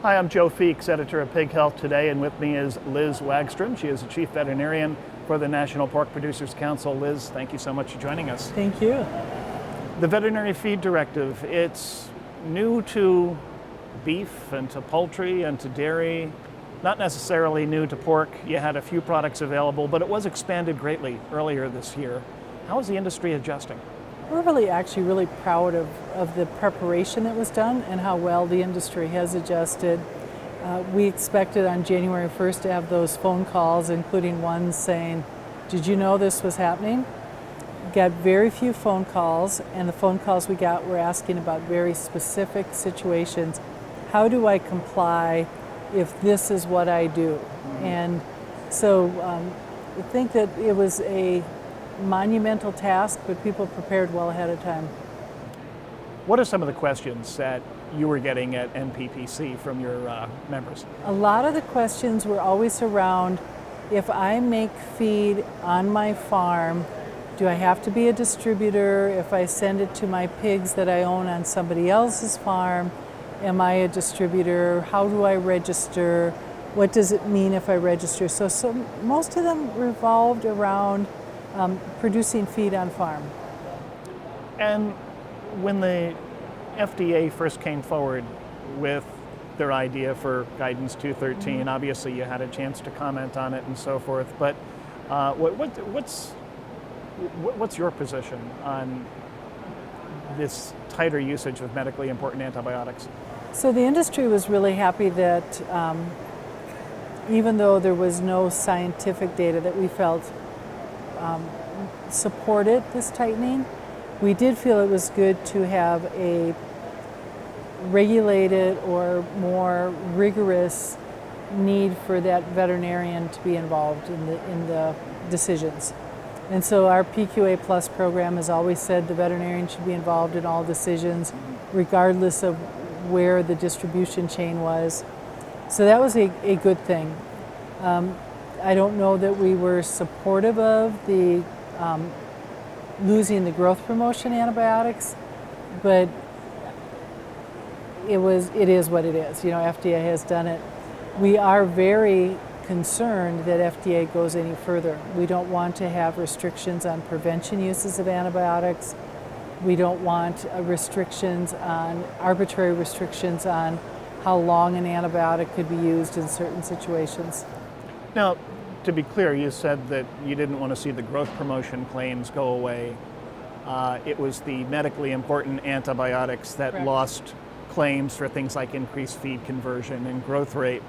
Hi, I'm Joe Feeks, editor of Pig Health Today, and with me is Liz Wagstrom. She is the chief veterinarian for the National Pork Producers Council. Liz, thank you so much for joining us. Thank you. The Veterinary Feed Directive, it's new to beef and to poultry and to dairy, not necessarily new to pork. You had a few products available, but it was expanded greatly earlier this year. How is the industry adjusting? We're really proud of the preparation that was done and how well the industry has adjusted. We expected on January 1st to have those phone calls, including one saying, "Did you know this was happening?" Got very few phone calls, and the phone calls we got were asking about very specific situations. How do I comply if this is what I do? And so I think that it was a monumental task, but people prepared well ahead of time. What are some of the questions that you were getting at NPPC from your members? A lot of the questions were always around, if I make feed on my farm, do I have to be a distributor? If I send it to my pigs that I own on somebody else's farm, am I a distributor? How do I register? What does it mean if I register? So most of them revolved around producing feed on farm. And when the FDA first came forward with their idea for Guidance 213, obviously you had a chance to comment on it and so forth, but what's your position on this tighter usage of medically important antibiotics? So the industry was really happy that even though there was no scientific data that we felt supported this tightening, we did feel it was good to have a regulated or more rigorous need for that veterinarian to be involved in the decisions. And so our PQA Plus program has always said the veterinarian should be involved in all decisions, regardless of where the distribution chain was. So that was a good thing. I don't know that we were supportive of the losing the growth promotion antibiotics, but it is what it is. You know, FDA has done it. We are very concerned that FDA goes any further. We don't want to have restrictions on prevention uses of antibiotics. We don't want arbitrary restrictions on how long an antibiotic could be used in certain situations. Now, to be clear, you said that you didn't want to see the growth promotion claims go away. It was the medically important antibiotics that Correct. lost claims for things like increased feed conversion and growth rate,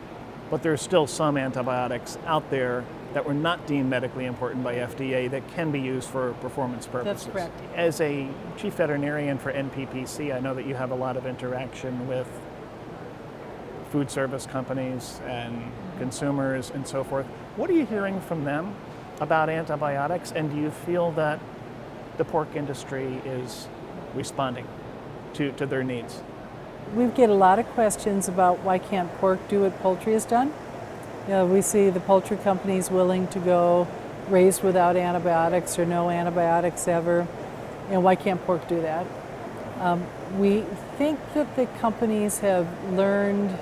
but there's still some antibiotics out there that were not deemed medically important by FDA that can be used for performance purposes. That's correct. As a chief veterinarian for NPPC, I know that you have a lot of interaction with food service companies and consumers and so forth. What are you hearing from them about antibiotics, and do you feel that the pork industry is responding to their needs? We get a lot of questions about why can't pork do what poultry has done. You know, we see the poultry companies willing to go raised without antibiotics or no antibiotics ever. You know, why can't pork do that? We think that the companies have learned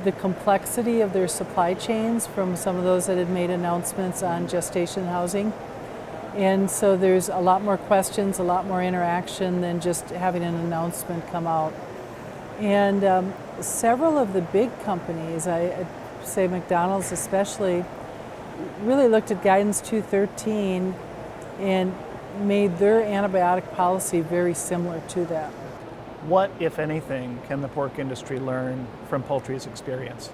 the complexity of their supply chains from some of those that had made announcements on gestation housing. And so there's a lot more questions, a lot more interaction than just having an announcement come out. And several of the big companies, I'd say McDonald's especially, really looked at Guidance 213 and made their antibiotic policy very similar to that. What, if anything, can the pork industry learn from poultry's experience?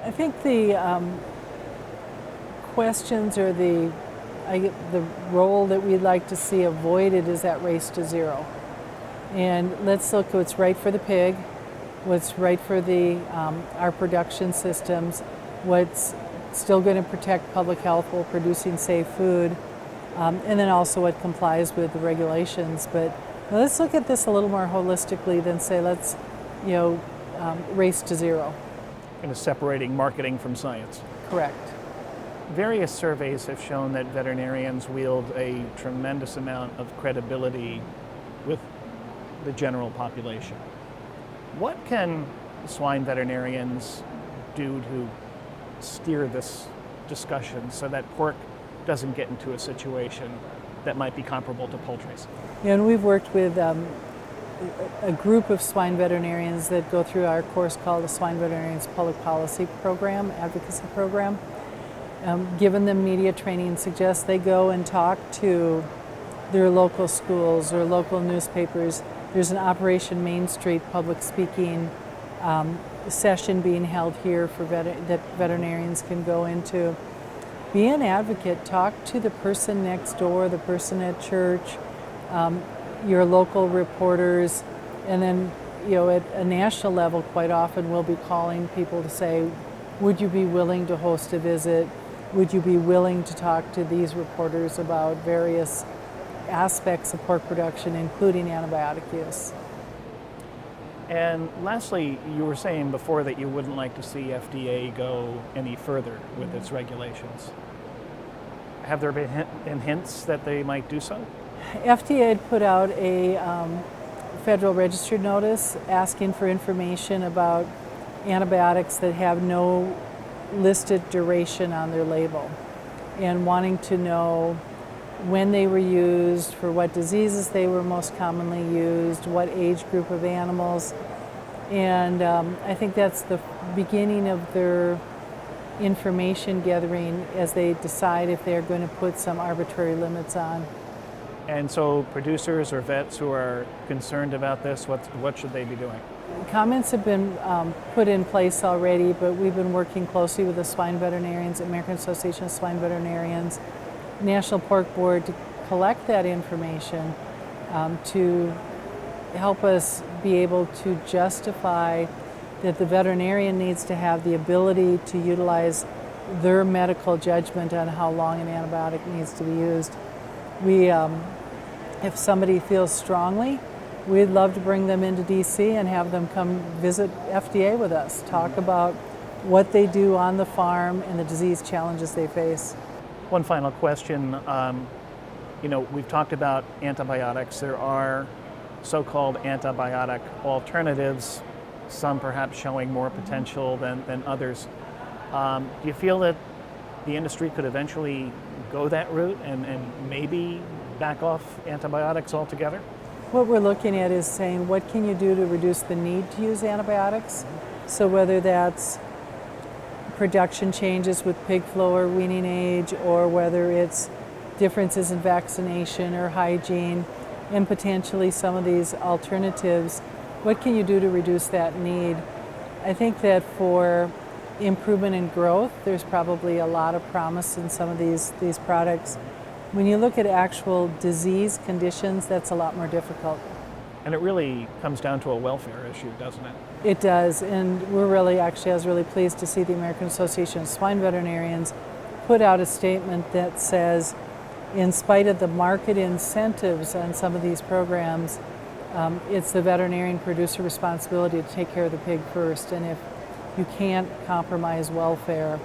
I think the questions or the role that we'd like to see avoided is that race to zero. And let's look what's right for the pig, what's right for our production systems, what's still going to protect public health while producing safe food, and then also what complies with the regulations. But let's look at this a little more holistically than say let's, race to zero. Kind of separating marketing from science. Correct. Various surveys have shown that veterinarians wield a tremendous amount of credibility with the general population. What can swine veterinarians do to steer this discussion so that pork doesn't get into a situation that might be comparable to poultry's? Yeah, and we've worked with a group of swine veterinarians that go through our course called the Swine Veterinarians Public Policy Program, Advocacy Program. Given them media training and suggest they go and talk to their local schools or local newspapers. There's an Operation Main Street public speaking session being held here for that veterinarians can go into. Be an advocate, talk to the person next door, the person at church, your local reporters, and then at a national level quite often we'll be calling people to say, would you be willing to host a visit? Would you be willing to talk to these reporters about various aspects of pork production, including antibiotic use? And lastly, you were saying before that you wouldn't like to see FDA go any further with its regulations. Have there been hints that they might do so? FDA had put out a federal registered notice asking for information about antibiotics that have no listed duration on their label and wanting to know when they were used, for what diseases they were most commonly used, what age group of animals. And I think that's the beginning of their information gathering as they decide if they're going to put some arbitrary limits on. And so producers or vets who are concerned about this, what should they be doing? Comments have been put in place already, but we've been working closely with the swine veterinarians, American Association of Swine Veterinarians, National Pork Board to collect that information to help us be able to justify that the veterinarian needs to have the ability to utilize their medical judgment on how long an antibiotic needs to be used. We, if somebody feels strongly, we'd love to bring them into DC and have them come visit FDA with us, talk about what they do on the farm and the disease challenges they face. One final question. We've talked about antibiotics. There are so-called antibiotic alternatives, some perhaps showing more potential than others. Do you feel that the industry could eventually go that route and maybe back off antibiotics altogether? What we're looking at is saying, what can you do to reduce the need to use antibiotics? So whether that's production changes with pig flow or weaning age, or whether it's differences in vaccination or hygiene, and potentially some of these alternatives, what can you do to reduce that need? I think that for improvement in growth, there's probably a lot of promise in some of these products. When you look at actual disease conditions, that's a lot more difficult. And it really comes down to a welfare issue, doesn't it? It does, and I was really pleased to see the American Association of Swine Veterinarians put out a statement that says, in spite of the market incentives on some of these programs, it's the veterinarian producer responsibility to take care of the pig first, and if you can't compromise welfare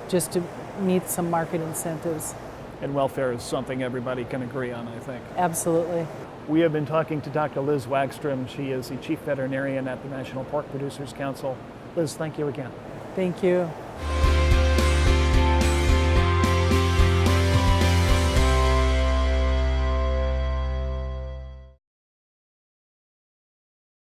just to meet some market incentives. And welfare is something everybody can agree on, I think. Absolutely. We have been talking to Dr. Liz Wagstrom. She is the Chief Veterinarian at the National Pork Producers Council. Liz, thank you again. Thank you.